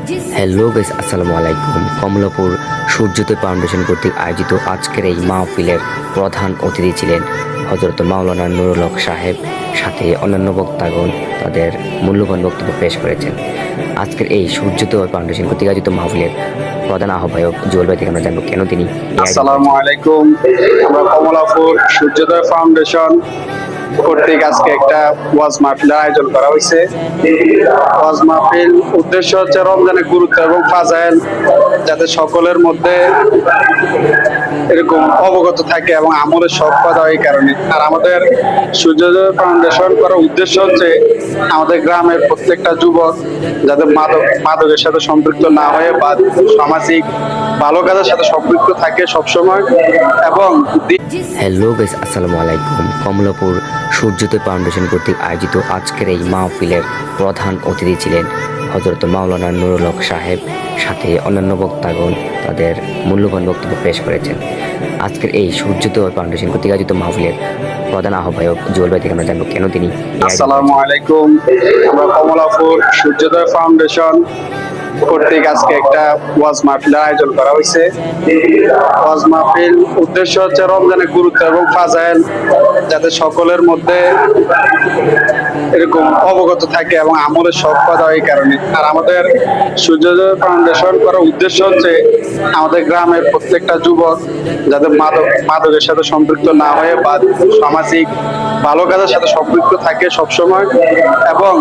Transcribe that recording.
Hello guys, আসসালামু আলাইকুম। কমলাপুর সূর্যোদয় ফাউন্ডেশন কর্তৃক আয়োজিত আজকের এই মাহফিলের প্রধান অতিথি ছিলেন হযরত মাওলানা নুরুল হক সাহেব। সাথে অন্যান্য বক্তাগণ তাদের মূল্যবান বক্তব্য পেশ করেছেন। আজকের এই সূর্যোদয় ফাউন্ডেশন কর্তৃক আয়োজিত মাহফিলের প্রধান আহ্বায়ক জুয়েল ভাই থেকে আমরা জানবো কেন তিনি আসসালামু আলাইকুম। আমরা কমলাপুর সূর্যোদয় ফাউন্ডেশন কর্তৃক আজকে একটা ওয়াজ মাহফিলের আয়োজন করা হয়েছে। ওয়াজ মাহফিল উদ্দেশ্য হচ্ছে রমজানের গুরুত্ব এবং ফাজাইল যাতে সকলের মধ্যে এরকম অবগত থাকে এবং আমলের শখ পাওয়া হয় এই কারণে। আর আমাদের সূর্যোদয় ফাউন্ডেশন করার উদ্দেশ্য হচ্ছে আমাদের গ্রামের প্রত্যেকটা যুবক যাতে মাদকের সাথে সম্পৃক্ত না হয়ে বা সামাজিক ভালো কাজের সাথে সম্পৃক্ত থাকে সবসময়। এবং হ্যালো গাইস, আসসালামু আলাইকুম। কমলাপুর সূর্যোদয় ফাউন্ডেশন কর্তৃক আয়োজিত আজকের এই মাহফিলের প্রধান অতিথি ছিলেন হযরত মাওলানা নুরুল হক সাহেব। সাথে অন্যান্য বক্তাগণ তাদের মূল্যবান বক্তব্য পেশ করেছেন। আজকের এই সূর্যোদয় ফাউন্ডেশন কর্তৃক আয়োজিত মাহফিলের প্রধান আহ্বায়ক জুয়েল ভাই থেকে আমরা জানবো কেন তিনি আসসালামু আলাইকুম। আমরা কমলাপুর সূর্যোদয় ফাউন্ডেশন কর্তৃক আজকে একটা ওয়াজ মাহফিলের আয়োজন করা হয়েছে। ওয়াজ মাহফিল উদ্দেশ্য হচ্ছে রমজানের গুরুত্ব এবং ফাজাইল যাতে সকলের মধ্যে এরকম অবগত থাকে এবং আমলের শখ পাওয়া হয় এই কারণে। আর আমাদের সূর্যোদয় ফাউন্ডেশন করার উদ্দেশ্য হচ্ছে আমাদের গ্রামের প্রত্যেকটা যুবক যাতে মাদকের সাথে সম্পৃক্ত না হয়ে বা সামাজিক ভালো কাজের সাথে সম্পৃক্ত থাকে সবসময়। এবং